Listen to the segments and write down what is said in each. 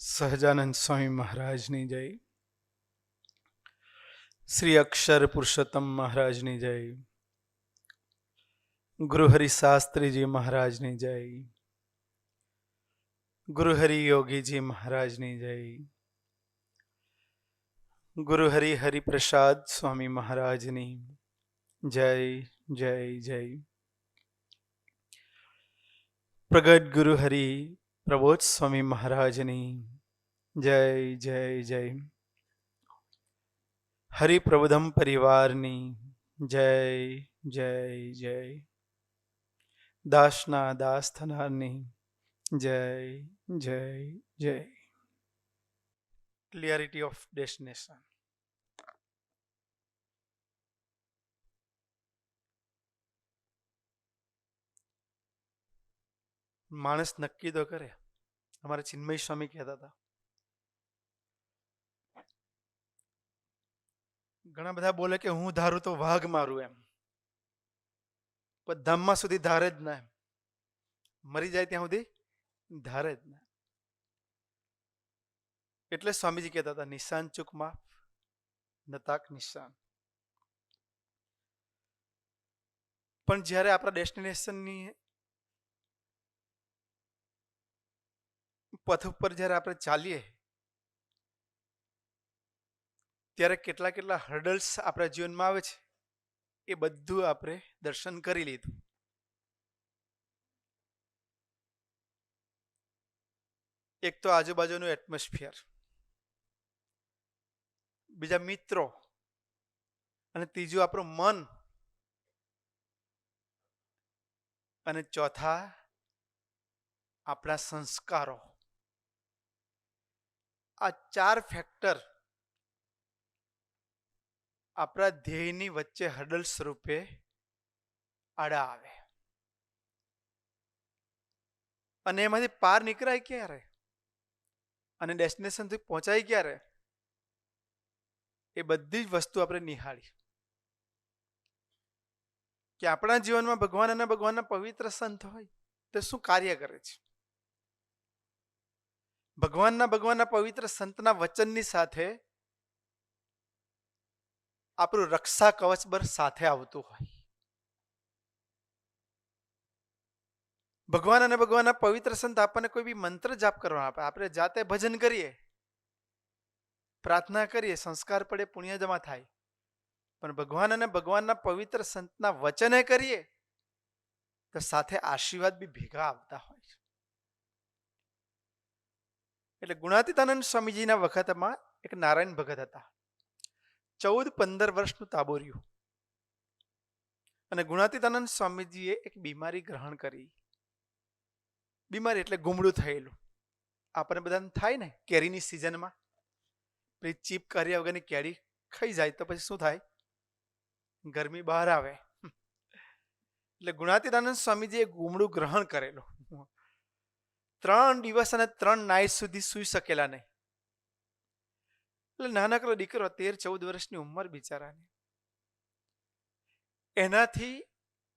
સહજાનંદ સ્વામી મહારાજની જય, શ્રી અક્ષર પુરુષોત્તમ મહારાજની જય, ગુરુહરિ શાસ્ત્રીજી મહારાજની જય, ગુરુહરિ યોગીજી મહારાજની જય, ગુરુહરિ હરિપ્રસાદ સ્વામી મહારાજની જય જય જય. પ્રગટ ગુરુહરિ પ્રબોધ સ્વામી મહારાજની જય જય જય. હરિપ્રબોધમ પરિવારની જય જય જય. દાસના દાસ થનારની જય જય જય. Clarity of destination. માણસ નક્કી તો કરે. અમારા ચિન્મય સ્વામી કહેતા હતા, ઘણા બધા બોલે કે હું ધારું તો વાઘ મારું એમ, પણ ધામમાં સુધી ધારે જ ના, મરી જાય ત્યાં સુધી ધારે જ ના. એટલે સ્વામીજી કહેતા હતા, નિશાન ચૂક માફ નતાક નિશાન. પણ જ્યારે આપણા ડેસ્ટિનેશનની પથ ઉપર જ્યારે આપણે ચાલીએ ત્યારે કેટલા કેટલા હર્ડલ્સ આપણા જીવનમાં આવે છે, એ બધું આપણે દર્શન કરી લીધું. એક તો આજુબાજુનું એટમોસ્ફિયર, બીજા મિત્રો, અને ત્રીજું આપણું મન, અને ચોથા આપણા સંસ્કારો. આ ચાર ફેક્ટર આપણા ધ્યેયની વચ્ચે હર્ડલ સ્વરૂપે આડા આવે, અને એમાંથી પાર નીકળાય ક્યારે અને ડેસ્ટિનેશન સુધી પહોંચાય ક્યારે, એ બધી જ વસ્તુ આપણે નિહાળી કે આપણા જીવનમાં ભગવાન અને ભગવાનના પવિત્ર સંત હોય તો શું કાર્ય કરે છે. ભગવાનના પવિત્ર સંતના વચનની સાથે આપણું રક્ષા કવચબર સાથે આવતું હોય. ભગવાન અને ભગવાનના પવિત્ર સંત આપણને કોઈ બી મંત્ર જાપ કરવા આપે, આપણે જાતે ભજન કરીએ, પ્રાર્થના કરીએ, સંસ્કાર પડે, પુણ્ય જમા થાય. પણ ભગવાન અને ભગવાનના પવિત્ર સંતના વચને કરીએ તો સાથે આશીર્વાદ બી ભેગા આવતા હોય. એટલે ગુણાતીતાનંદ સ્વામીજીના વખતમાં એક નારાયણ ભગત હતા, 14-15 વર્ષનું તાબોર્યું, અને ગુણાતીતાનંદ સ્વામીજીએ એક બીમારી ગ્રહણ કરી. બીમારી એટલે ગુમડું થયેલું. આપણને બધાને થાય ને, કેરીની સિઝનમાં પછી ચીપ કર્યા વગરની કેરી ખાઈ જાય તો પછી શું થાય, ગરમી બહાર આવે. એટલે ગુણાતીતાનંદ સ્વામીજીએ ગુમડું ગ્રહણ કરેલું. 3 દિવસ અને 3 નાઈટ સુધી સૂઈ શકેલા નહીં. એટલે નાનકડો દીકરો, 13-14 વર્ષની ઉંમર બિચારાની, એનાથી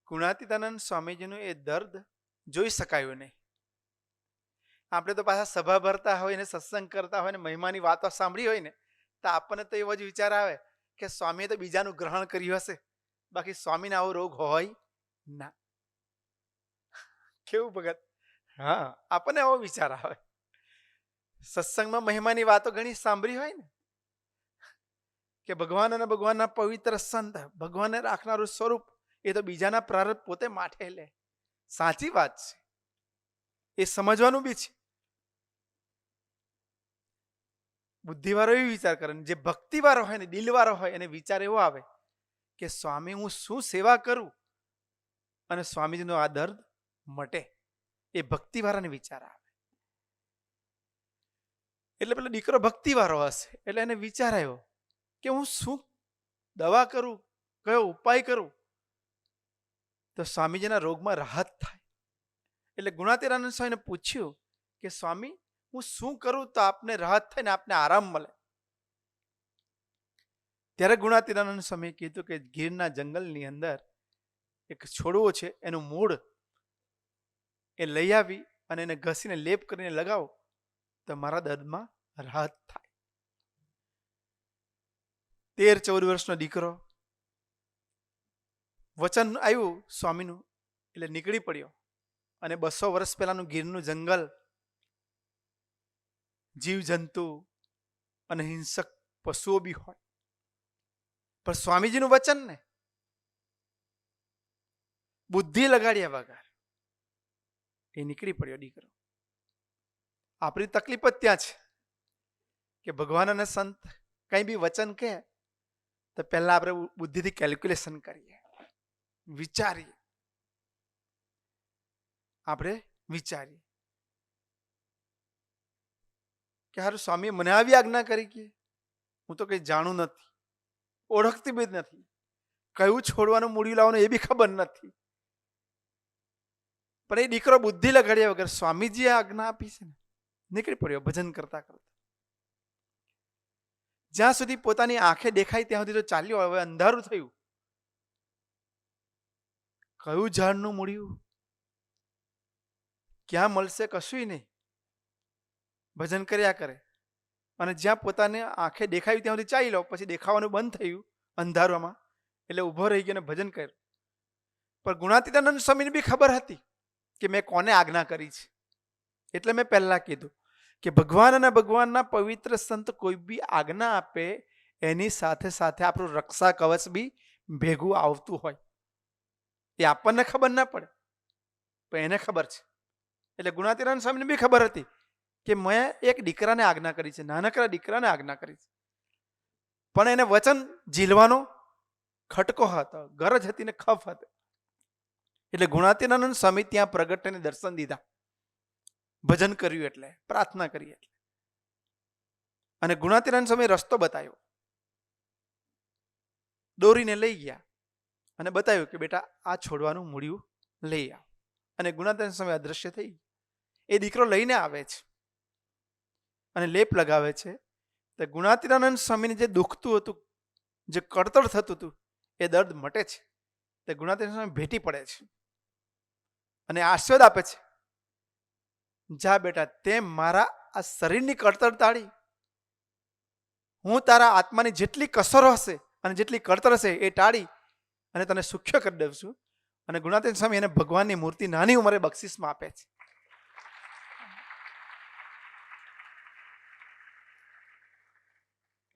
ગુણાતીતાનંદ સ્વામીજીનું એ દર્દ જોઈ શકાયું નહીં. આપણે તો પાછા સભા ભરતા હોય ને, સત્સંગ કરતા હોય ને, મહિમાની વાતો સાંભળી હોય ને, તો આપણને તો એવો જ વિચાર આવે કે સ્વામીએ તો બીજાનું ગ્રહણ કર્યું હશે, બાકી સ્વામીને આવો રોગ હોય ના. કેવું ભગત? હા, આપણને આવો વિચાર આવે. સત્સંગમાં મહિમાની વાતો ઘણી સાંભળી હોય ને, કે ભગવાન અને ભગવાનના પવિત્ર સંત, ભગવાનને રાખનારું સ્વરૂપ, એ તો બીજાના પ્રારબ્ધ પોતે માથે લે. સાચી વાત છે, એ સમજવાનું બી છે. બુદ્ધિવાળો એવો વિચાર કરે, જે ભક્તિવાળો હોય ને, દિલવાળો હોય, એને વિચાર એવો આવે કે સ્વામી હું શું સેવા કરું અને સ્વામીજીનો આ દર્દ મટે. એ ભક્તિવાળાને વિચાર આવે. એટલે પેલો દીકરો ભક્તિવાળો હશે, એટલે એને વિચાર આવ્યો કે હું શું દવા કરું, કયો ઉપાય કરું તો સ્વામીજીના રોગમાં રાહત થાય. એટલે ગુણાતીતાનંદ સ્વામીને પૂછ્યું કે સ્વામી હું શું કરું તો આપને રાહત થાય ને આપને આરામ મળે. ત્યારે ગુણાતીતાનંદ સ્વામીએ કીધું કે ગીરના જંગલની અંદર એક છોડવો છે, એનું મૂળ એ લઈ આવી અને એને ઘસીને લેપ કરીને લગાવો તો મારા દર્દમાં રાહત થાય. 13-14 વર્ષનો દીકરો, વચન આવ્યું સ્વામીનું એટલે નીકળી પડ્યો, અને 200 વર્ષ પહેલાનું ગીરનું જંગલ, જીવજંતુ અને હિંસક પશુઓ બી હોય, પણ સ્વામીજીનું વચન ને બુદ્ધિ લગાડ્યા વગર એ નીકળી પડ્યો દીકરો. આપણી તકલીફ જ ત્યાં છે કે ભગવાન અને સંત કઈ બી વચન કહે તો પહેલા આપણે બુદ્ધિથી કેલ્ક્યુલેશન કરીએ, વિચારીએ, આપણે વિચારીએ કે હારું સ્વામી મને આવી આજ્ઞા કરી કે હું તો કઈ જાણું નથી, ઓળખતી બી નથી, કયું છોડવાનું મૂળિયું લાવવાનું એ બી ખબર નથી, પણ એ દીકરો બુદ્ધિ લગાડ્યા વગર સ્વામીજીએ આજ્ઞા આપી છે ને નીકળી પડ્યો ભજન કરતા કરતા. જ્યાં સુધી પોતાની આંખે દેખાય ત્યાં સુધી તો ચાલ્યો. હવે અંધારું થયું, કયું ઝાડનું મૂળિયું ક્યાં મળશે કશું નહીં, ભજન કર્યા કરે. અને જ્યાં પોતાને આંખે દેખાયું ત્યાં સુધી ચાલી લો, પછી દેખાવાનું બંધ થયું અંધારામાં, એટલે ઊભો રહી ગયો અને ભજન કર્યું. પણ ગુણાતીતાનંદ સ્વામીને બી ખબર હતી કે મેં કોને આજ્ઞા કરી છે. એટલે મેં પહેલા કીધું કે ભગવાન અને ભગવાનના પવિત્ર સંત કોઈ બી આજ્ઞા આપે એની સાથે સાથે આપણું રક્ષા કવચ બી ભેગું આવતું હોય. એ આપણને ખબર ના પડે પણ એને ખબર છે. એટલે ગુણાતીતાનંદ સ્વામીને બી ખબર હતી કે મેં એક દીકરાને આજ્ઞા કરી છે, નાનકડા દીકરાને આજ્ઞા કરી છે, પણ એને વચન ઝીલવાનો ખટકો હતો, ગરજ હતી ને ખફ હતો. એટલે ગુણાતીતાનંદ સ્વામી ત્યાં પ્રગટ થઈને દર્શન દીધા, ભજન કર્યું એટલે, પ્રાર્થના કરી એટલે. અને ગુણાતીતાનંદ સ્વામી રસ્તો બતાવ્યો, દોરીને લઈ ગયા અને બતાવ્યું કે બેટા આ છોડવાનું મૂળિયું લઈ આવ. અને ગુણાતીતાનંદ સ્વામી અદ્રશ્ય થઈ. એ દીકરો લઈને આવે છે અને લેપ લગાવે છે. તો ગુણાતીતાનંદ સ્વામીને જે દુખતું હતું, જે કળતર થતું હતું, એ દર્દ મટે છે. તે ગુણાતીતાનંદ સ્વામી ભેટી પડે છે અને આશીર્વાદ આપે છે, જા બેટા તે મારા આ શરીરની કળતર ટાળી, હું તારા આત્માની જેટલી કસરો હશે અને જેટલી કળતર હશે એ ટાળી અને તને સુખ્ય કરી દઉં છું. અને ગુણાતીતાનંદ સ્વામી એને ભગવાનની મૂર્તિ નાની ઉંમરે બક્ષિસમાં આપે છે.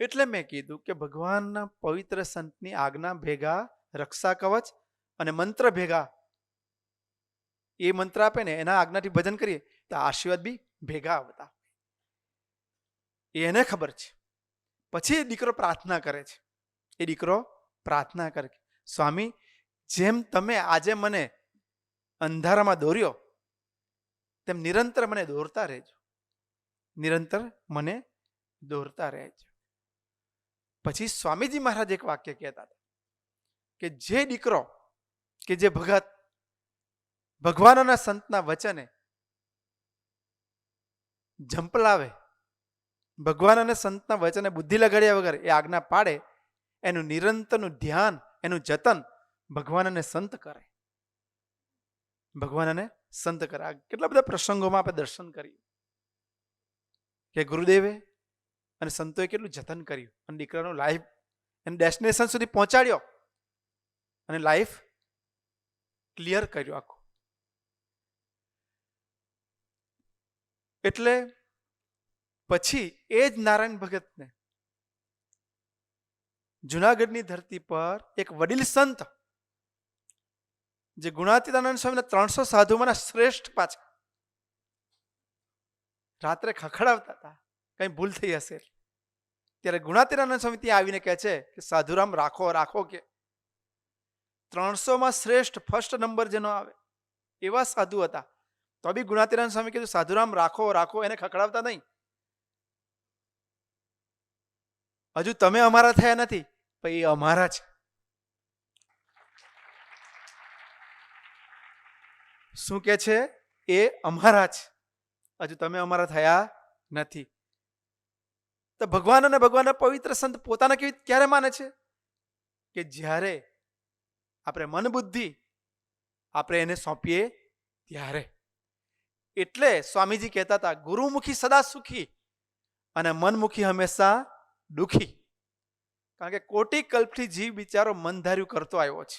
એટલે મેં કીધું કે ભગવાનના પવિત્ર સંતની આજ્ઞા ભેગા રક્ષા કવચ અને મંત્ર ભેગા, એ મંત્ર આપે ને એના આજ્ઞાથી ભજન કરીએ તો આશીર્વાદ બી ભેગા આવતા. એને ખબર છે. પછી એ દીકરો પ્રાર્થના કરે છે. એ દીકરો પ્રાર્થના કરે, સ્વામી જેમ તમે આજે મને અંધારામાં દોર્યો તેમ નિરંતર મને દોરતા રહેજો, નિરંતર મને દોરતા રહેજો. પછી સ્વામીજી મહારાજ એક વાક્ય કહેતા હતા કે જે દીકરો કે જે ભગત ભગવાનના સંતના વચને ઝંપલાવે, ભગવાન અને સંતના વચને બુદ્ધિ લગાડ્યા વગર એ આજ્ઞા પાડે, એનું નિરંતરનું ધ્યાન, એનું જતન ભગવાન અને સંત કરે. ભગવાન અને સંત કરે. કેટલા બધા પ્રસંગોમાં આપણે દર્શન કર્યું કે ગુરુદેવે અને સંતોએ કેટલું જતન કર્યું અને દીકરાનું લાઈફ એને ડેસ્ટિનેશન સુધી પહોંચાડ્યો અને લાઈફ ક્લિયર કર્યું આખું. એટલે પછી એ જ નારાયણ ભગતને જુનાગઢની ધરતી પર એક વડીલ સંત, જે ગુણાતીતાનંદ સ્વામીના 300 સાધુમાંના શ્રેષ્ઠ, પાછા રાત્રે ખખડાવતા હતા, કઈ ભૂલ થઈ હશે. ત્યારે ગુણાતીતાનંદ સ્વામી ત્યાં આવીને કહે છે કે સાધુરામ રાખો રાખો, કે 300માં શ્રેષ્ઠ ફર્સ્ટ નંબર જેનો આવે એવા સાધુ હતા. તો બી ગુણાતીતાનંદ સ્વામી કીધું સાધુરામ રાખો રાખો, એને ખખડાવતા નહીં. હજુ તમે અમારા થયા નથી પણ એ અમારા છે. શું કે છે? એ અમારા છે, હજુ તમે અમારા થયા નથી. તો ભગવાન અને ભગવાનના પવિત્ર સંત પોતાના કેવી ક્યારે માને છે? કે જ્યારે આપણે મન બુદ્ધિ આપણે એને સોંપીએ ત્યારે. એટલે સ્વામીજી કહેતા હતા, ગુરુમુખી સદા સુખી અને મનમુખી હંમેશા દુખી. કારણ કે કોટી કલ્પથી જીવ બિચારો મનધાર્યું કરતો આવ્યો છે.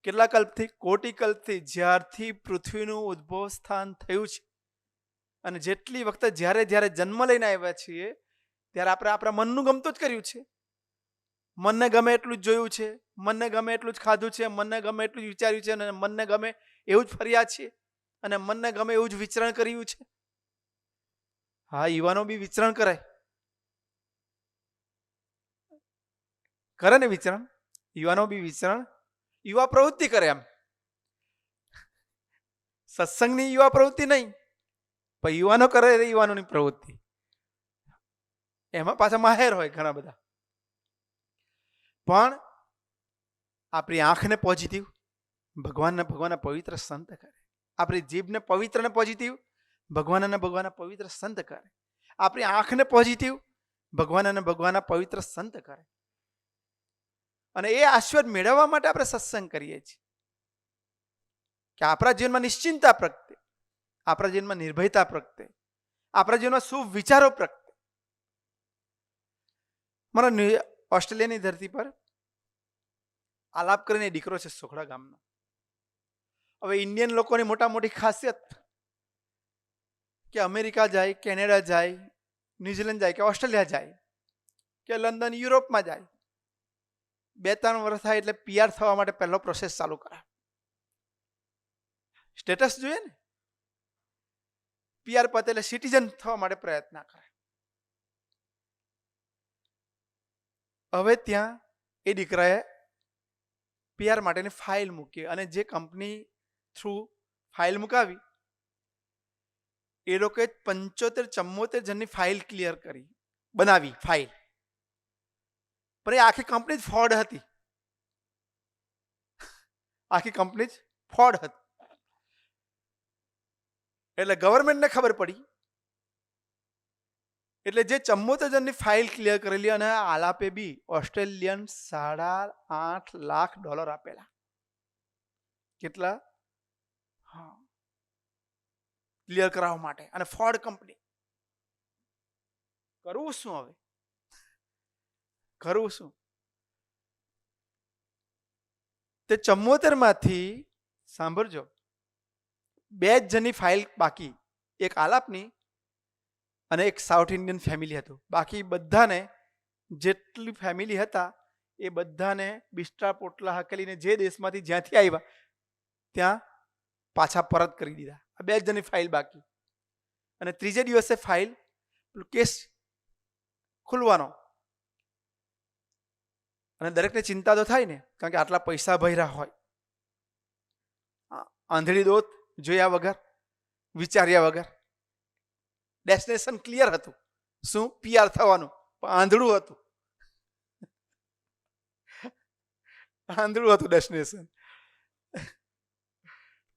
કેટલા કલ્પથી? કોટી કલ્પથી, જ્યારથી પૃથ્વીનું ઉદ્ભવ સ્થાન થયું છે. અને જેટલી વખતે જ્યારે જ્યારે જન્મ લઈને આવ્યા છીએ ત્યારે આપણે આપણા મનનું ગમતું જ કર્યું છે. મનને ગમે એટલું જ જોયું છે, મનને ગમે એટલું જ ખાધું છે, મનને ગમે એટલું જ વિચાર્યું છે, અને મનને ગમે એવું જ ફર્યા છીએ, અને મનને ગમે એવું જ વિચરણ કર્યું છે. હા, યુવાનો બી વિચરણ કરે ને વિચરણ. યુવાનો બી વિચરણ, યુવા પ્રવૃત્તિ કરે. એમ સત્સંગની યુવા પ્રવૃત્તિ નહીં, પણ યુવાનો કરે યુવાનોની પ્રવૃત્તિ. એમાં પાછા માહેર હોય ઘણા બધા. પણ આપણી આંખને પોઝિટિવ, ભગવાનના પવિત્ર સંત કરે. આપણી જીભને પવિત્ર ને પોઝિટિવ, ભગવાનના પવિત્ર સંત કરે. આપણી આંખને પોઝિટિવ, ભગવાનના પવિત્ર સંત કરે. અને એ આશીર્વાદ મેળવવા માટે આપણે સત્સંગ કરીએ છીએ કે આપણા જીવનમાં નિશ્ચિંતતા પ્રગટે, આપણા જીવનમાં નિર્ભયતા પ્રગટે, આપણા જીવનમાં શુભ વિચારો પ્રગટે. મારા ઓસ્ટ્રેલિયાની ધરતી પર આલાપ કરીને દીકરો છે, સોખડા ગામનો. હવે ઇન્ડિયન લોકોની મોટા મોટી ખાસિયત કે અમેરિકા જાય, કેનેડા જાય, ન્યુઝીલેન્ડ જાય, કે ઓસ્ટ્રેલિયા જાય, કે લંડન, યુરોપમાં જાય, 2-3 વર્ષ થાય એટલે પીઆર થવા માટે પહેલો પ્રોસેસ ચાલુ કરે. સ્ટેટસ જોઈએ ને, પીઆર પતે એટલે સિટીઝન થવા માટે પ્રયત્ન કરે. હવે ત્યાં એ દીકરાએ પીઆર માટેની ફાઇલ મૂકી, અને જે કંપની થ્રુ ફાઇલ મુકાવી એ લોકોએ 75-74 જણની ફાઇલ ક્લિયર કરી, બનાવી ફાઇલ. પણ એ આખી કંપની જ ફ્રોડ હતી. આખી કંપની જ ફ્રોડ હતી. એટલે ગવર્મેન્ટને ખબર પડી, એટલે જે 74 જણની ફાઇલ ક્લિયર કરેલી, અને આલાપે બી ઓસ્ટ્રેલિયન $8.5 લાખ આપેલા. કેટલા? હા, ક્લિયર કરાવવા માટે. અને ફ્રોડ કંપની. કરવું શું હવે? કરવું શું? તે 74 માંથી સાંભળજો, 2 જણની ફાઇલ બાકી, એક આલાપની અને એક સાઉથ ઇન્ડિયન ફેમિલી હતું. બાકી બધાને, જેટલી ફેમિલી હતા એ બધાને બિસ્ટા પોટલા હકેલીને જે દેશમાંથી જ્યાંથી આવ્યા ત્યાં પાછા પરત કરી દીધા. આ 2 જણની ફાઇલ બાકી. અને ત્રીજે દિવસે ફાઇલ કેસ ખુલવાનો. અને દરેકને ચિંતા તો થાય ને, કારણ કે આટલા પૈસા ભર્યા હોય. આંધળી દોત જોયા વગર, વિચાર્યા વગર. ડેસ્ટિનેશન ક્લિયર હતું, શું? પીઆર થવાનું. પણ આંધળું હતું, આંધળું હતું ડેસ્ટિનેશન.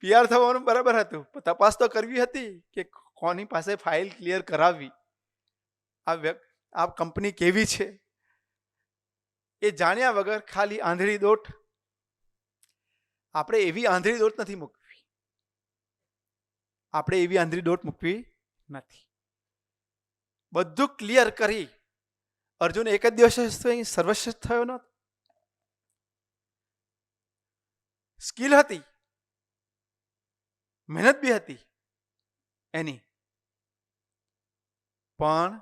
પીઆર થવાનું બરાબર હતું, પણ તપાસ તો કરવી હતી કે કોની પાસે ફાઇલ ક્લિયર કરાવવી, આ કંપની કેવી છે એ જાણ્યા વગર ખાલી આંધળી દોટ. આપણે એવી આંધળી દોટ નથી મૂકવી. આપણે એવી આંધળી દોટ મૂકવી નથી. બધું ક્લિયર કરી. અર્જુન એક જ દિવસે સર્વશ્રેષ્ઠ થયો નહોતો. સ્કિલ હતી, મહેનત બી હતી એની, પણ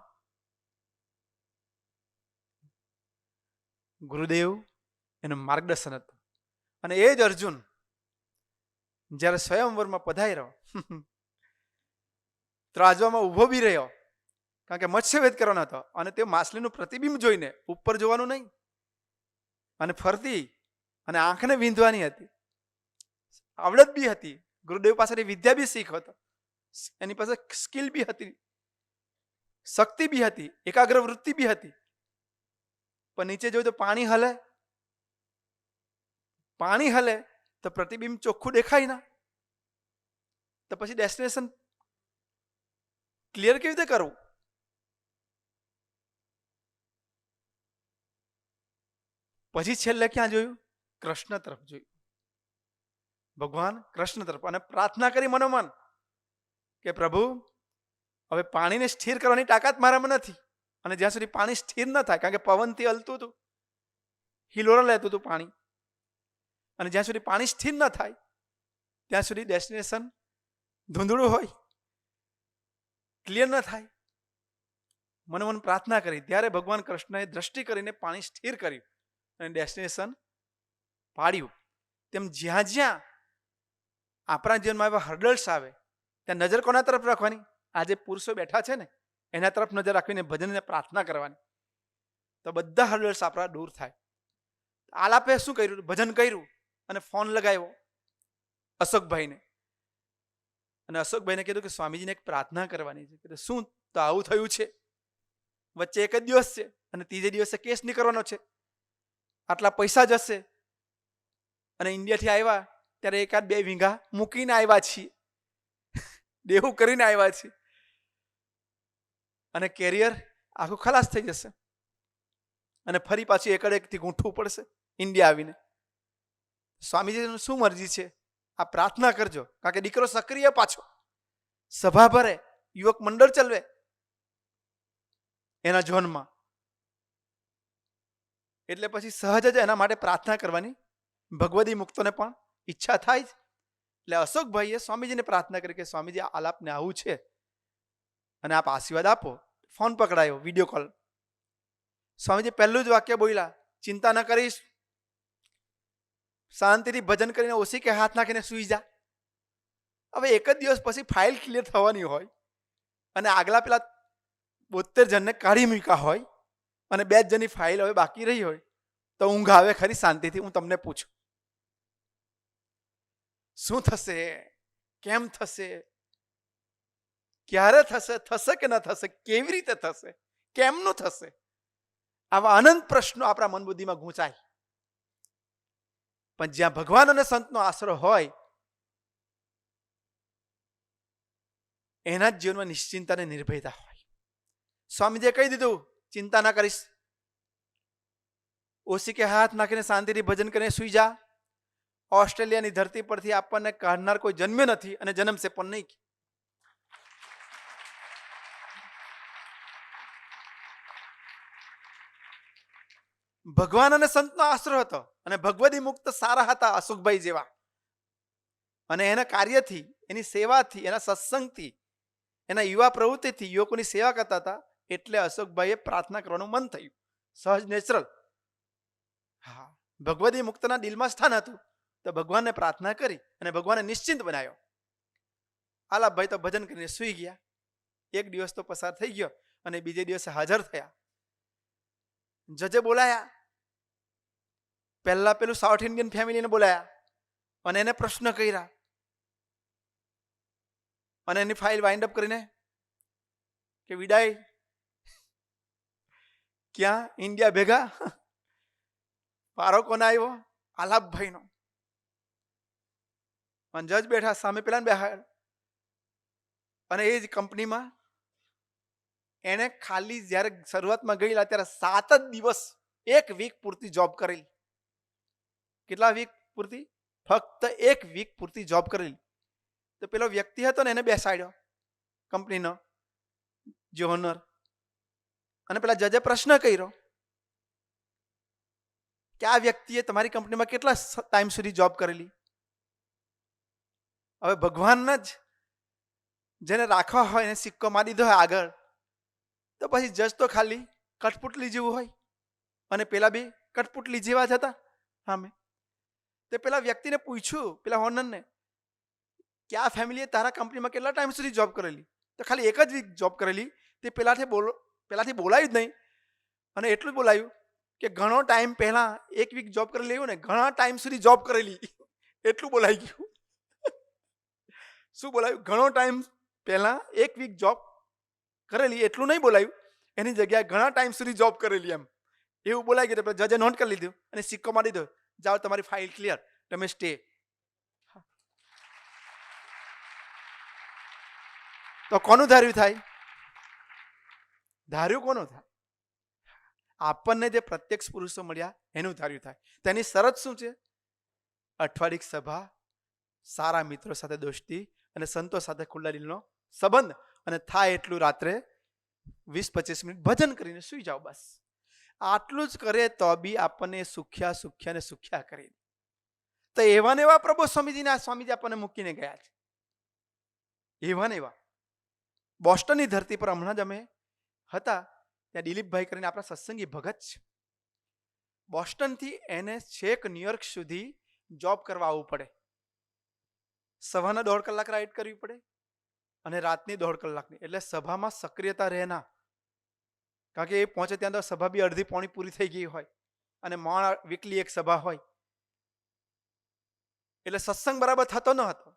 ગુરુદેવ એનું માર્ગદર્શન હતું. અને એ જ અર્જુન જ્યારે સ્વયંવરમાં પધાર્યો, ત્રાજવામાં ઊભો બી રહ્યો, કારણ કે મત્સ્યવેદ કરવાનો હતો. અને તે માછલીનું પ્રતિબિંબ જોઈને, ઉપર જોવાનું નહીં, અને ફરતી અને આંખને વીંધવાની હતી. આવડત બી હતી, ગુરુદેવ પાસેથી વિદ્યા બી શીખ હતો, એની પાસે સ્કિલ બી હતી, શક્તિ બી હતી, એકાગ્ર વૃત્તિ બી હતી. પણ નીચે જોયું તો પાણી હલે. પાણી હલે તો પ્રતિબિંબ ચોખ્ખું દેખાય ના. તો પછી ડેસ્ટિનેશન ક્લિયર કેવી રીતે કરવું? પછી છેલ્લે ક્યાં જોયું? કૃષ્ણ તરફ જોયું. ભગવાન કૃષ્ણ તરફ અને પ્રાર્થના કરી મનોમન કે પ્રભુ હવે પાણીને સ્થિર કરવાની તાકાત મારામાં નથી, અને જ્યાં સુધી પાણી સ્થિર ન થાય, કારણ કે પવનથી હલતું હતું, હિલોરા લેતું હતું પાણી, અને જ્યાં સુધી પાણી સ્થિર ન થાય ત્યાં સુધી ડેસ્ટિનેશન ધૂંધળું હોય, ક્લિયર ન થાય. મનોમન પ્રાર્થના કરી ત્યારે ભગવાન કૃષ્ણએ દ્રષ્ટિ કરીને પાણી સ્થિર કર્યું અને ડેસ્ટિનેશન પાડ્યું. તેમ જ્યાં જ્યાં આપણા જીવનમાં એવા હર્ડલ્સ આવે ત્યાં નજર કોના તરફ રાખવાની? આજે પુરુષો બેઠા છે ને એના તરફ નજર રાખીને ભજન અને પ્રાર્થના કરવાની, તો બધા હર્ડલ્સ આપણા દૂર થાય. આલાપે શું કર્યું? ભજન કર્યું અને ફોન લગાવ્યો અશોકભાઈને, અને અશોકભાઈને કીધું કે સ્વામીજીને એક પ્રાર્થના કરવાની છે. કીધું શું? તો આવું થયું છે, વચ્ચે એક જ દિવસ છે અને ત્રીજે દિવસે કેસ નહીં કરવાનો છે, આટલા પૈસા જશે, અને ઇન્ડિયાથી આવ્યા ત્યારે એકાદ 2 વીઘા મૂકીને આવ્યા છીએ, દેવું કરીને આવ્યા છીએ, અને કેરિયર આખું ખલાસ થઈ જશે અને ફરી પાછી એકડેકથી ગૂંઠવું પડશે ઇન્ડિયા આવીને. સ્વામીજીની શું મરજી છે? આ પ્રાર્થના કરજો, કારણ કે દીકરો સક્રિય પાછો, સભા ભરે, યુવક મંડળ ચલવે એના ઝોનમાં, એટલે પછી સહજ જ એના માટે પ્રાર્થના કરવાની ભગવદી મુક્તોને પણ ઈચ્છા થાય જ. એટલે અશોકભાઈએ સ્વામીજીને પ્રાર્થના કરી કે સ્વામીજી આલાપને આવું છે અને આપ આશીર્વાદ આપો. ફોન પકડાયો, વિડીયો કોલ. સ્વામીજી પહેલું જ વાક્ય બોલ્યા, ચિંતા ન કરીશ, શાંતિથી ભજન કરીને ઓછી કે હાથ નાખીને સુઈ જા. હવે એક જ દિવસ પછી ફાઇલ ક્લિયર થવાની હોય અને આગલા પેલા 72 જણને કાઢી મૂક્યા હોય અને 2 જણની ફાઇલ હવે બાકી રહી હોય, તો ઊંઘ આવે ખરી શાંતિથી? હું તમને પૂછું, શું થશે? કેમ થશે? ક્યારે થશે? થશે કે ન થશે? કેવી રીતે થશે? કેમનું થશે? આવા અનંત પ્રશ્નો આપણા મન બુદ્ધિમાં ગૂંચાય. પણ જ્યાં ભગવાન અને સંતનો આશરો હોય એના જ જીવનમાં નિશ્ચિંતા અને નિર્ભયતા હોય. સ્વામીજીએ કહી દીધું, ચિંતા ના કરીશ, ઓછી કે હાથ નાખીને શાંતિથી ભજન કરીને સુઈ જા. ઓસ્ટ્રેલિયાની ધરતી પરથી આપણને કાઢનાર કોઈ જન્મ્યો નથી અને જન્મશે પણ નહીં. ભગવાન અને સંતનો આશરો હતો અને ભગવદી મુક્ત સારા હતા અશોકભાઈ જેવા, અને એના કાર્યથી, એની સેવાથી, એના સત્સંગથી, એના યુવા પ્રવૃત્તિથી યુવકોની સેવા કરતા હતા. એટલે અશોકભાઈએ પ્રાર્થના કરવાનું મન થયું, સહજ, નેચરલ. હા, ભગવદી મુક્તના દિલમાં સ્થાન હતું તો ભગવાનને પ્રાર્થના કરી અને ભગવાનને નિશ્ચિંત બનાવ્યો. આલાપભાઈ તો ભજન કરીને સુઈ ગયા. એક દિવસ તો પસાર થઈ ગયો અને બીજે દિવસે હાજર થયા. જજે બોલાયા, પહેલા પેલું સાઉથ ઇન્ડિયન ફેમિલીને બોલાયા અને એને પ્રશ્ન કર્યા અને એની ફાઇલ વાઇન્ડ અપ કરીને કે વિદાય ક્યાં? ઇન્ડિયા ભેગા. પારો કોને આવ્યો? આલાપભાઈનો. અને જજ બેઠા, સામે પેલા બેહાડ, અને એ જ કંપનીમાં એને ખાલી જ્યારે શરૂઆતમાં ગયેલા ત્યારે 7 જ દિવસ, 1 વીક પૂરતી જોબ કરેલી. કેટલા વીક પૂરતી? ફક્ત 1 વીક પૂરતી જોબ કરેલી. તો પેલો વ્યક્તિ હતો ને એને બેસાડ્યો, કંપનીનો જે ઓનર, અને પેલા જજે પ્રશ્ન કર્યો કે આ વ્યક્તિએ તમારી કંપનીમાં કેટલા ટાઈમ સુધી જોબ કરેલી? હવે ભગવાનના જ જેને રાખવા હોય એને સિક્કો મારી દીધો હોય આગળ, તો પછી જજ તો ખાલી કઠપુટલી જેવું હોય, અને પેલા બી કઠપુટલી જેવા જ હતા સામે. તે પેલા વ્યક્તિને પૂછ્યું, પેલા ઓનરને, કે આ ફેમિલીએ તારા કંપનીમાં કેટલા ટાઈમ સુધી જોબ કરેલી? તો ખાલી 1 જ વીક જોબ કરેલી. તે પેલાથી બોલાયું જ નહીં, અને એટલું જ બોલાયું કે ઘણો ટાઈમ પહેલા 1 વીક જોબ કરેલી, એવું ને, ઘણા ટાઈમ સુધી જોબ કરેલી, એટલું બોલાઈ ગયું. શું બોલાયું? ઘણો ટાઈમ પહેલા 1 વીક જોબ કરેલી, એટલું નહીં બોલાયું, એની જગ્યાએ ઘણા ટાઈમ સુધી જોબ કરેલી એમ એવું બોલાઈ ગયું. જજે નોટ કરી લીધું અને સિક્કો મારી દીધો, જાઓ તમારી ફાઇલ ક્લિયર, તમે સ્ટે. તો કોનું ધાર્યું થાય? ધાર્યું કોનું થાય? આપણને જે પ્રત્યક્ષ પુરુષો મળ્યા એનું ધાર્યું થાય. તેની શરત શું છે? અઠવાડિક સભા, સારા મિત્રો સાથે દોસ્તી અને સંતો સાથે ખુલ્લા દિલનો સંબંધ, અને થાય એટલું રાત્રે 20-25 મિનિટ ભજન કરીને સુઈ જાઓ. બસ આટલું જ કરે તો બી આપણને સુખ્યા ને સુખ્યા કરી. તો એવા ને એવા પ્રભુ સ્વામીજી આપણને મૂકીને ગયા છે. એવા ને એવા બોસ્ટનની ધરતી પર હમણાં જ અમે હતા, ત્યાં દિલીપભાઈ કરીને આપણા સત્સંગી ભગત છે. બોસ્ટનથી એને છેક ન્યુયોર્ક સુધી જોબ કરવા આવવું પડે. સવારના 1.5 કલાક રાઈડ કરવી પડે અને રાતની 1.5 કલાકની. એટલે સભામાં સક્રિયતા રહેના, કારણ કે એ પહોંચે ત્યાં તો સભા બી અડધી પોણી પૂરી થઈ ગઈ હોય અને વીકલી એક સભા હોય, એટલે સત્સંગ બરાબર થતો ન હતો.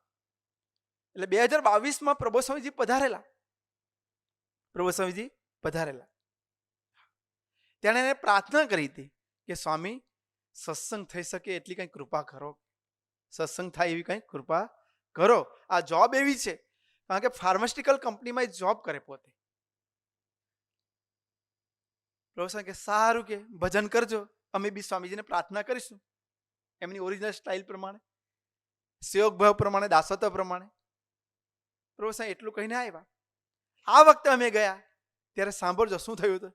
એટલે 2022માં પ્રભુ સ્વામીજી પધારેલા. ત્યારે એને પ્રાર્થના કરી હતી કે સ્વામી, સત્સંગ થઈ શકે એટલી કંઈ કૃપા કરો, સત્સંગ થાય એવી કંઈ કૃપા કરો. આ જોબ એવી છે, કારણ કે ફાર્માસ્યુટિકલ કંપનીમાં જોબ કરે પોતે. પ્રભુ સ્વામી કે સારું, કે ભજન કરજો, અમે બી સ્વામીજીને પ્રાર્થના કરીશું એમની ઓરિજિનલ સ્ટાઇલ પ્રમાણે, સેવક ભાવ પ્રમાણે, દાસત્વ પ્રમાણે. પ્રભુ સ્વામી એટલું કહીને આવ્યા. આ વખતે અમે ગયા ત્યારે સાંભળજો શું થયું હતું.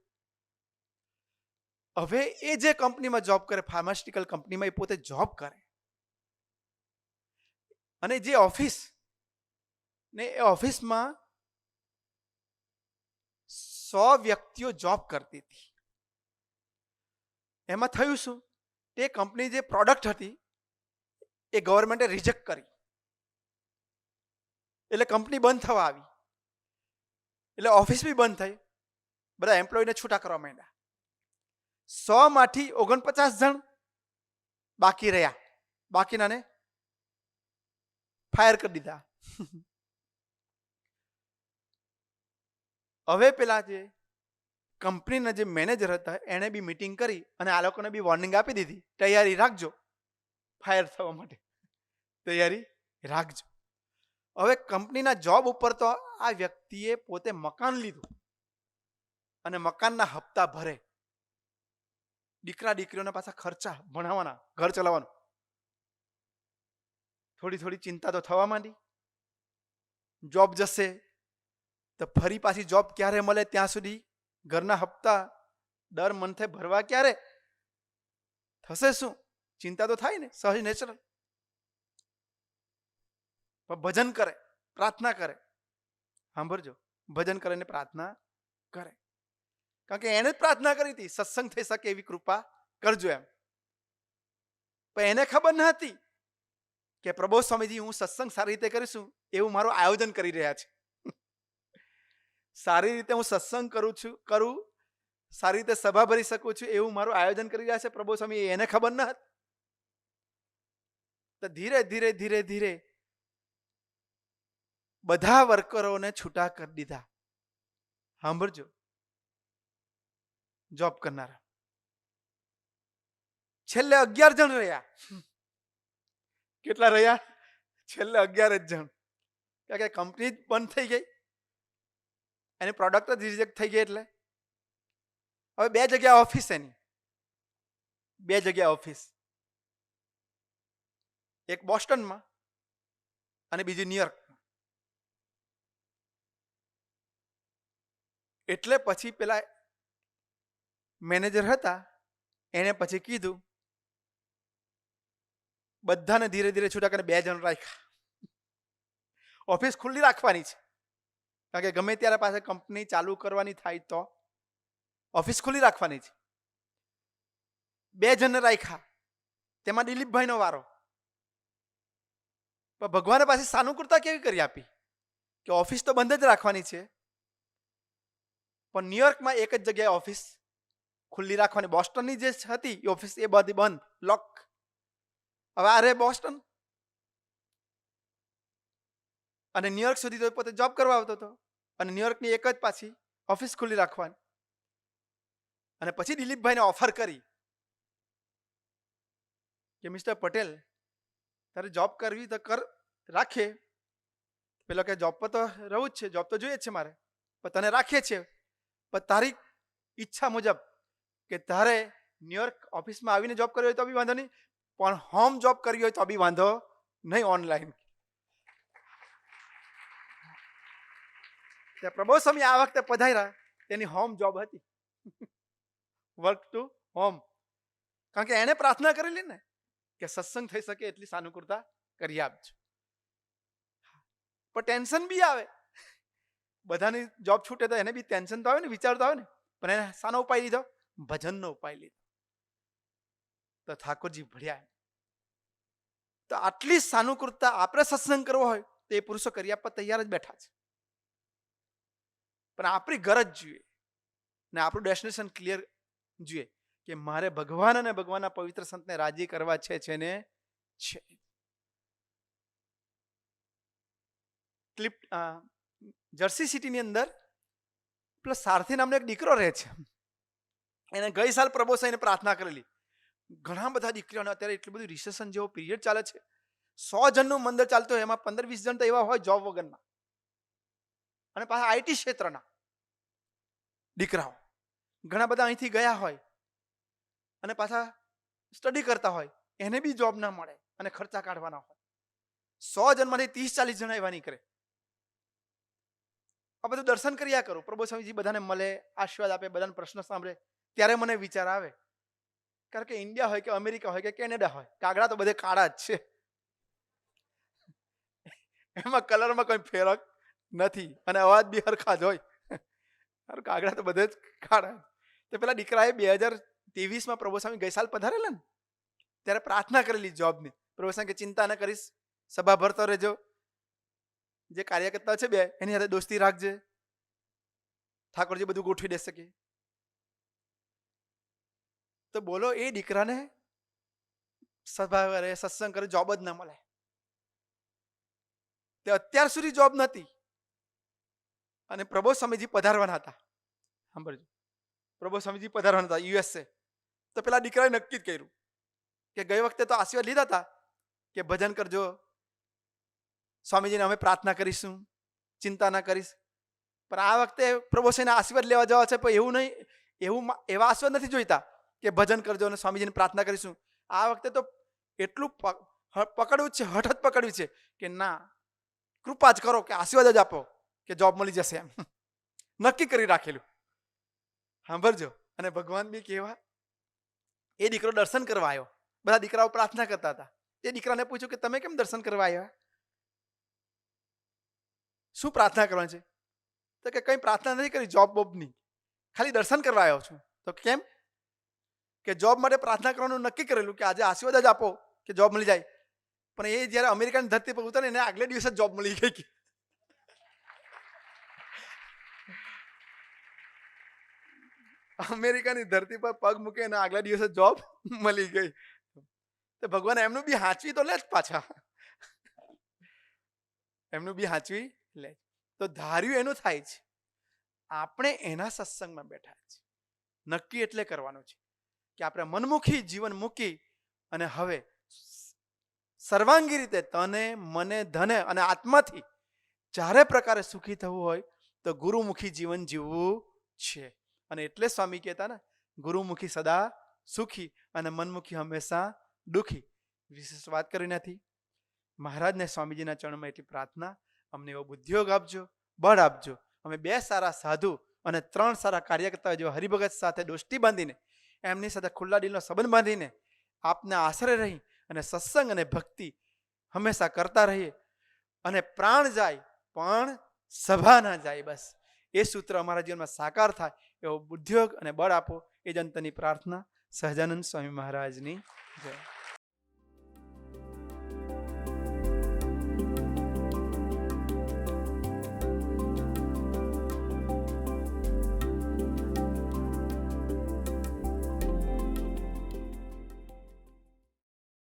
હવે એ જે કંપનીમાં જોબ કરે, ફાર્માસ્યુટિકલ કંપનીમાં, એ પોતે જોબ કરે, અને જે ઓફિસ ને એ ઓફિસમાં 100 વ્યક્તિઓ જોબ કરતી હતી. એમાં થયું શું, તે કંપની જે પ્રોડક્ટ હતી એ ગવર્મેન્ટે રિજેક્ટ કરી, એટલે કંપની બંધ થવા આવી. એટલે ઓફિસ બી બંધ થઈ, બધા એમ્પ્લોયને છૂટા કરવા માંડ્યા. 100 માંથી 49 જણ બાકી રહ્યા, બાકીનાને ફાયર કરી દીધા. હવે પેલા જે કંપનીના જે મેનેજર હતા એને બી મીટિંગ કરી અને આ લોકોને બી વોર્નિંગ આપી દીધી, તૈયારી રાખજો ફાયર થવા માટે, તૈયારી રાખજો. હવે કંપનીના જોબ ઉપર તો આ વ્યક્તિએ પોતે મકાન લીધું અને મકાનના હપ્તા ભરે, દીકરા દીકરીઓના પાછા ખર્ચા, ભણાવવાના, ઘર ચલાવવાનું. થોડી થોડી ચિંતા તો થવા માંડી. જોબ જશે તો ફરી પાછી જોબ ક્યારે મળે, ત્યાં સુધી ઘરના હપ્તા દર મંથે ભરવા ક્યારે થશે, શું ચિંતા તો થાય ને, સહજ નેચરલ. ભજન કરે, પ્રાર્થના કરે. સાંભળજો, ભજન કરે ને પ્રાર્થના કરે, કારણ કે એને જ પ્રાર્થના કરી હતી સત્સંગ થઈ શકે એવી કૃપા કરજો એમ. પણ એને ખબર ન હતી કે પ્રભુ સ્વામીજી હું સત્સંગ સારી રીતે કરીશું એવું મારું આયોજન કરી રહ્યા છે. સારી રીતે હું સત્સંગ કરું, સારી રીતે સભા ભરી શકું છું એવું મારું આયોજન કરી રહ્યા છે પ્રભુ સ્વામી, એને ખબર ન હતી. તો ધીરે ધીરે ધીરે ધીરે બધા વર્કરોને છૂટા કરી દીધા. સાંભળજો, જોબ કરનારા છેલ્લે 11 જણ રહ્યા. કેટલા રહ્યા? છેલ્લે 11 જ જણ. કારણ કે કંપની બંધ થઈ ગઈ, એની પ્રોડક્ટ જ રિજેક્ટ થઈ ગઈ. એટલે હવે 2 જગ્યા ઓફિસ, એની 2 જગ્યા ઓફિસ, એક બોસ્ટનમાં અને બીજી ન્યુયોર્ક. એટલે પછી પેલા મેનેજર હતા એને પછી કીધું બધાને ધીરે ધીરે છૂટા કરીને 2 જણ રાખ્યા. ઓફિસ ખુલ્લી રાખવાની છે, કારણ કે ગમે ત્યારે પાસે કંપની ચાલુ કરવાની થાય તો ઓફિસ ખુલ્લી રાખવાની છે. 2 જણને રાખ્યા, તેમાં દિલીપભાઈનો વારો. પણ ભગવાને પાછી સાનુકૂળતા કેવી કરી આપી કે ઓફિસ તો બંધ જ રાખવાની છે, પણ ન્યુયોર્કમાં એક જ જગ્યાએ ઓફિસ ખુલ્લી રાખવાની. બોસ્ટનની જે હતી એ ઓફિસ એ બધી બંધ, લોક. હવે આ રે બોસ્ટન, અને ન્યુયોર્ક સુધી તો પોતે જોબ કરવા આવતો હતો, અને ન્યુયોર્કની એક જ પાછી ઓફિસ ખુલ્લી રાખવાની. અને પછી દિલીપભાઈને ઓફર કરી કે મિસ્ટર પટેલ, તારે જોબ કરવી તો કર, રાખે. પેલો કે જોબ પર તો રહું જ છે, જોબ તો જોઈએ જ છે મારે, પણ તને રાખીએ છીએ, પણ તારી ઈચ્છા મુજબ કે તારે ન્યુયોર્ક ઓફિસમાં આવીને જોબ કરવી હોય તો બી વાંધો નહીં, પણ હોમ જોબ કરવી હોય તો બી વાંધો નહીં, ઓનલાઈન. ત્યાં પ્રભુ સ્વામી આ વખતે પધાર્યા, તેની હોમ જોબ હતી, વર્ક ટુ હોમ. કારણ કે એને પ્રાર્થના કરેલી ને કે સત્સંગ થઈ શકે એટલી સાનુકૂળતા કરી આપજો. પણ ટેન્શન બી આવે, બધાની જોબ છૂટે તો એને બી ટેન્શન તો આવે ને, વિચાર તો આવે ને. પણ એને શાનો ઉપાય લીધો? ભજનનો ઉપાય લીધો. તો ઠાકોરજી ભળ્યા. તો આટલી સાનુકૂળતા આપણે સત્સંગ કરવો હોય તો એ પુરુષો કરી આપવા તૈયાર જ બેઠા છે. પણ આપણી ગરજ જોઈએ ને આપણું ડેસ્ટિનેશન ક્લિયર જોઈએ કે મારે ભગવાન અને ભગવાનના પવિત્ર સંતને રાજી કરવા છે ને છે. જર્સી સિટીની અંદર પેલો સારથી નામનો એક દીકરો રહે છે. એને ગઈ સાલ પ્રભુ સાહેબને પ્રાર્થના કરેલી. ઘણા બધા દીકરીઓને અત્યારે એટલું બધું રિસેશન જેવો પીરિયડ ચાલે છે. 100 જણનું મંદિર ચાલતું હોય, એમાં 15-20 જણ તો એવા હોય જોબ વગરના, અને પાછા આઈટી ક્ષેત્રના દીકરાઓ. ઘણા બધા અહીંથી ગયા હોય અને પાછા સ્ટડી કરતા હોય, એને બી જોબ ના મળે અને ખર્ચા કાઢવાના હોય. 100 જણમાંથી 30-40 જણા એવા નીકળે. આ બધું દર્શન કર્યા કરું. પ્રભુ સ્વામીજી બધાને મળે, આશીર્વાદ આપે, બધાને પ્રશ્ન સાંભળે. ત્યારે મને વિચાર આવે, કારણ કે ઇન્ડિયા હોય કે અમેરિકા હોય કે કેનેડા હોય, કાગડા તો બધે કાળા જ છે, એમાં કલરમાં કોઈ ફેરક નથી અને અવાજ બી હરખા જ હોય. કાગડા તો બધે જ કાળા. તો પેલા દીકરાએ 2023માં પ્રભુ સ્વામી ગઈ સાલ પધારેલા ને ત્યારે પ્રાર્થના કરેલી જોબની. પ્રભુ સ્વામી કે ચિંતા ન કરીશ, સભા ભરતો રહેજો, જે કાર્યકર્તા છે બે એની સાથે દોસ્તી રાખજે, ઠાકોરજી બધું ગોઠવી દેશે કે. તો બોલો, એ દીકરાને સભા કરે, સત્સંગ કરે, જોબ જ ના મળે. તે અત્યાર સુધી જોબ નથી અને પ્રભુ સ્વામીજી પધારવાના હતા. સાંભળજો, પ્રભુ સ્વામીજી પધારવાના હતા યુએસએ. તો પેલા દીકરાએ નક્કી જ કર્યું કે ગઈ વખતે તો આશીર્વાદ લીધા હતા કે ભજન કરજો, સ્વામીજીને અમે પ્રાર્થના કરીશું, ચિંતા ના કરીશ. પણ આ વખતે પ્રભુ સ્વામીના આશીર્વાદ લેવા જવા છે, પણ એવું નહીં, એવા આશીર્વાદ નથી જોઈતા કે ભજન કરજો અને સ્વામીજીને પ્રાર્થના કરીશું. આ વખતે તો એટલું પકડવું છે, હઠ જ પકડ્યું છે કે ના, કૃપા જ કરો, કે આશીર્વાદ જ આપો કે જોબ મળી જશે, એમ નક્કી કરી રાખેલું. સાંભળજો. અને ભગવાન બી કેવા, એ દીકરો દર્શન કરવા આવ્યો, બધા દીકરાઓ પ્રાર્થના કરતા હતા. એ દીકરાને પૂછ્યું કે તમે કેમ દર્શન કરવા આવ્યા, શું પ્રાર્થના કરવાની છે? તો કે કઈ પ્રાર્થના નથી કરી જોબ બોબની, ખાલી દર્શન કરવા આવ્યો છું. તો કેમ? કે જોબ માટે પ્રાર્થના કરવાનું નક્કી કરેલું કે આજે આશીર્વાદ જ આપો કે જોબ મળી જાય. પણ એ જયારે અમેરિકાની ધરતી પર ઉતરે એને આગલે દિવસે જોબ મળી ગઈ. અમેરિકાની ધરતી પર પગ મૂકે અને આગલા દિવસે જોબ મળી ગઈ. તો ભગવાન એમનું બી હાંચવી તો લે જ પાછા, એમનું બી હાંચવી લે. તો ધાર્યું એનું થાય છે. આપણે એના સત્સંગમાં બેઠા છે. નક્કી એટલે કરવાનું છે કે આપણે મનમુખી જીવન મૂકી અને હવે સર્વાંગી રીતે તને, મને, ધને અને આત્માથી ચારે પ્રકારે સુખી થવું હોય તો ગુરુમુખી જીવન જીવવું છે. અને એટલે સ્વામી કહેતા ને, ગુરુમુખી સદા સુખી અને મનમુખી હંમેશા દુઃખી. વિશેષ વાત કરી નથી. મહારાજને સ્વામીજીના ચરણમાં એટલી પ્રાર્થના, અમને એવો બુદ્ધિયોગ આપજો, બળ આપજો. અમે 2 સારા સાધુ અને 3 સારા કાર્યકર્તા જેવા હરિભગત સાથે દોસ્તી બાંધીને, એમની સાથે ખુલ્લા દિલનો સંબંધ બાંધીને આપના આશરે રહી અને સત્સંગ અને ભક્તિ હંમેશા કરતા રહીએ. અને પ્રાણ જાય પણ સભા ના જાય. બસ એ સૂત્ર અમારા જીવનમાં સાકાર થાય એવો બુદ્ધિયોગ અને બળ આપો. એ જનતાની પ્રાર્થના. સહજાનંદ સ્વામી મહારાજની જય.